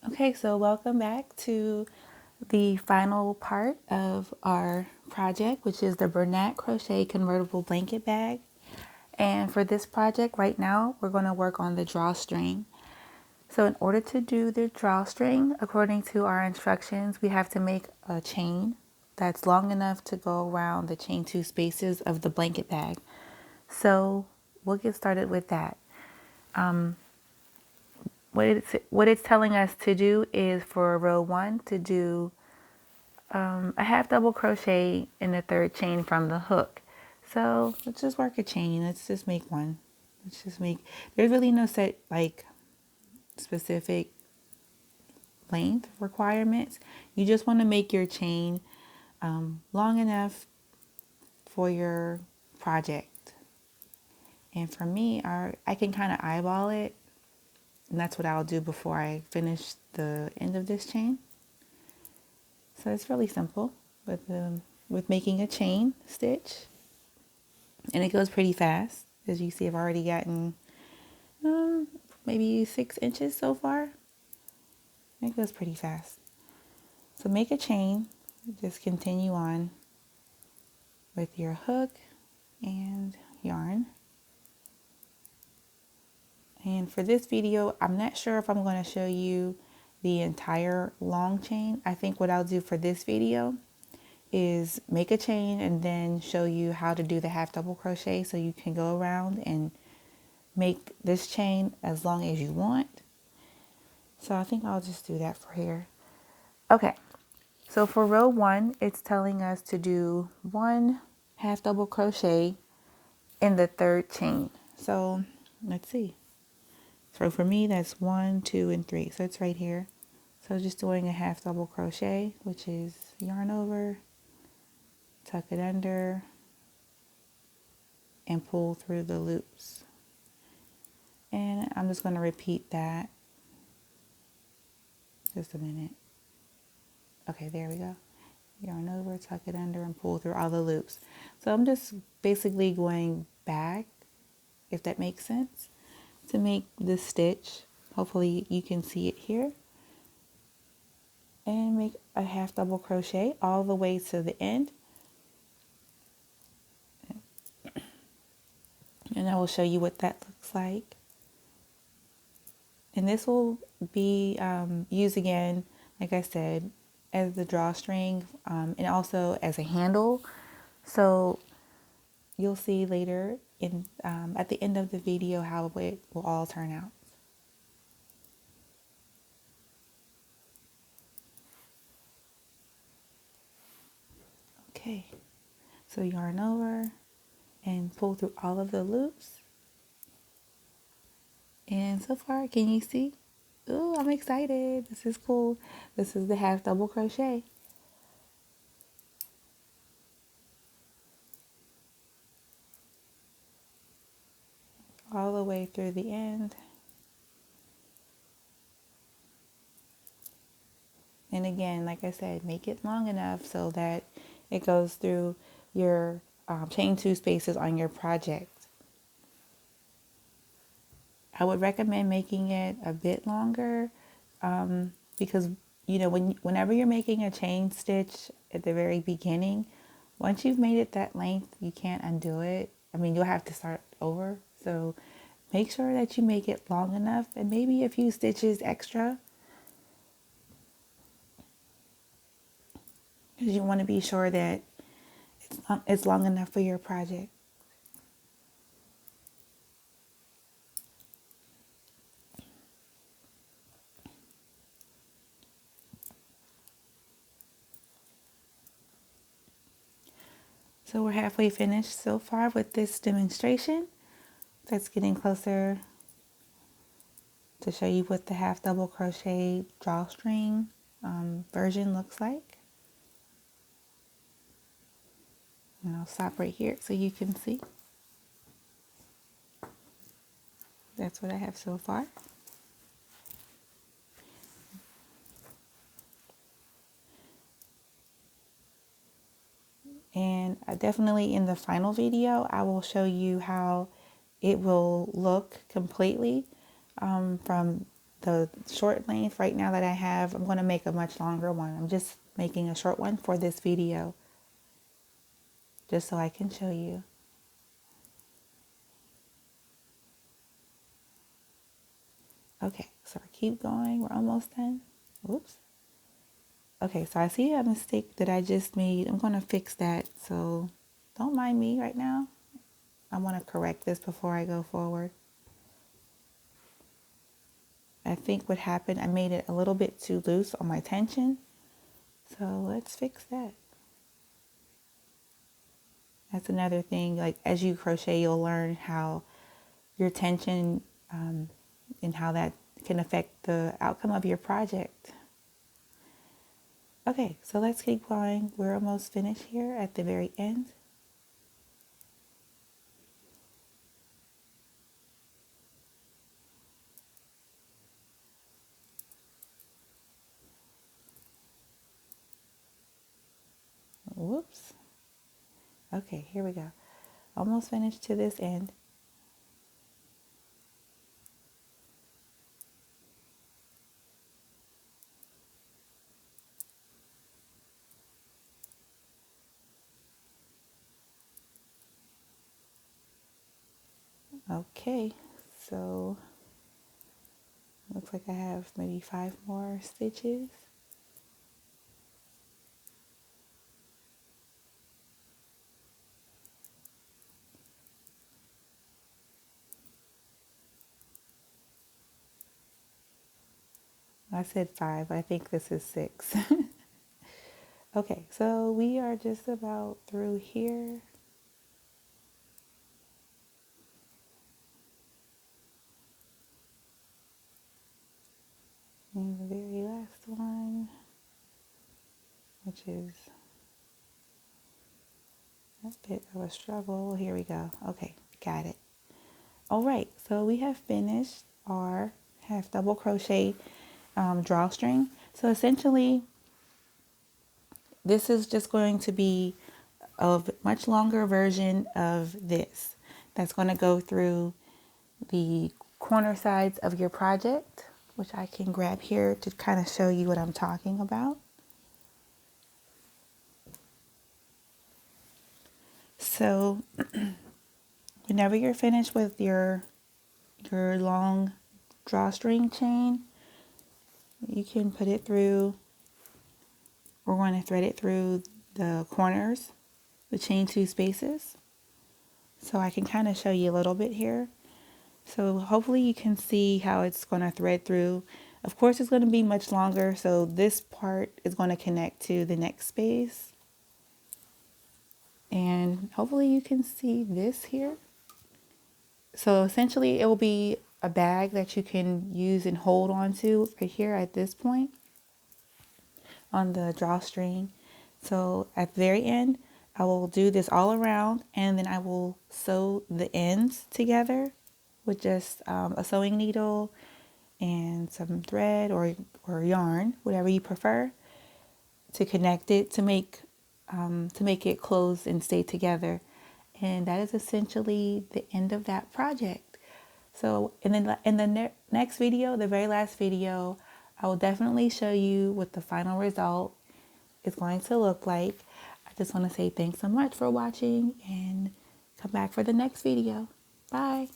Okay, so welcome back to the final part of our project, which is the Bernat Crochet Convertible Blanket Bag. And for this project right now, we're going to work on the drawstring. So in order to do the drawstring, according to our instructions, we have to make a chain that's long enough to go around the chain two spaces of the blanket bag. So we'll get started with that. What it's telling us to do is for row one to do a half double crochet in the third chain from the hook. So let's just work a chain. Let's just make one. Let's just make, there's really no set like specific length requirements. You just want to make your chain long enough for your project. And for me, I can kind of eyeball it, and that's what I'll do before I finish the end of this chain. So it's really simple with making a chain stitch, and it goes pretty fast. As you see, I've already gotten maybe 6 inches so far. It goes pretty fast. So make a chain, just continue on with your hook and yarn. And for this video, I'm not sure if I'm going to show you the entire long chain. I think what I'll do for this video is make a chain and then show you how to do the half double crochet so you can go around and make this chain as long as you want. So I think I'll just do that for here. Okay, so for row one, it's telling us to do 1 half double crochet in the third chain. So let's see. So for me, that's 1, 2, and 3. So it's right here. So just doing a half double crochet, which is yarn over, tuck it under, and pull through the loops. And I'm just going to repeat that. Just a minute. Okay, there we go. Yarn over, tuck it under, and pull through all the loops. So I'm just basically going back, if that makes sense, to make this stitch. Hopefully you can see it here. And make a half double crochet all the way to the end. And I will show you what that looks like. And this will be used again, like I said, as the drawstring and also as a handle. So you'll see later in at the end of the video how it will all turn out. Okay, so yarn over and pull through all of the loops. And so far, can you see? Oh, I'm excited. This is cool. This is the half double crochet. All the way through the end. And again, like I said, make it long enough so that it goes through your chain two spaces on your project. I would recommend making it a bit longer because, you know, whenever you're making a chain stitch at the very beginning, once you've made it that length, you can't undo it. I mean, you'll have to start over. So make sure that you make it long enough and maybe a few stitches extra, because you want to be sure that it's long enough for your project. So we're halfway finished so far with this demonstration. That's getting closer to show you what the half double crochet drawstring version looks like. And I'll stop right here so you can see. That's what I have so far. And definitely in the final video, I will show you how it will look completely from the short length right now that I have. I'm going to make a much longer one. I'm just making a short one for this video, just so I can show you. Okay, so keep going. We're almost done. Oops. Okay, so I see a mistake that I just made. I'm going to fix that, so don't mind me right now. I want to correct this before I go forward. I think what happened, I made it a little bit too loose on my tension. So let's fix that. That's another thing, like as you crochet, you'll learn how your tension and how that can affect the outcome of your project. Okay, so let's keep going. We're almost finished here at the very end. Whoops. Okay, here we go. Almost finished to this end. Okay, so looks like I have maybe 5 more stitches. I said 5, I think this is 6. Okay, so we are just about through here. And the very last one, which is a bit of a struggle. Here we go. Okay, got it. All right, so we have finished our half double crochet drawstring. So essentially, this is just going to be a much longer version of this. That's going to go through the corner sides of your project, which I can grab here to kind of show you what I'm talking about. So whenever you're finished with your long drawstring chain, you can put it through. We're going to thread it through the corners, the chain 2 spaces. So I can kind of show you a little bit here. So hopefully you can see how it's going to thread through. Of course, it's going to be much longer, so this part is going to connect to the next space. And hopefully you can see this here. So essentially it will be a bag that you can use and hold on to right here at this point on the drawstring. So at the very end, I will do this all around, and then I will sew the ends together with just a sewing needle and some thread or yarn, whatever you prefer, to connect it to make it close and stay together. And that is essentially the end of that project. So in the next video, the very last video, I will definitely show you what the final result is going to look like. I just want to say thanks so much for watching, and come back for the next video. Bye.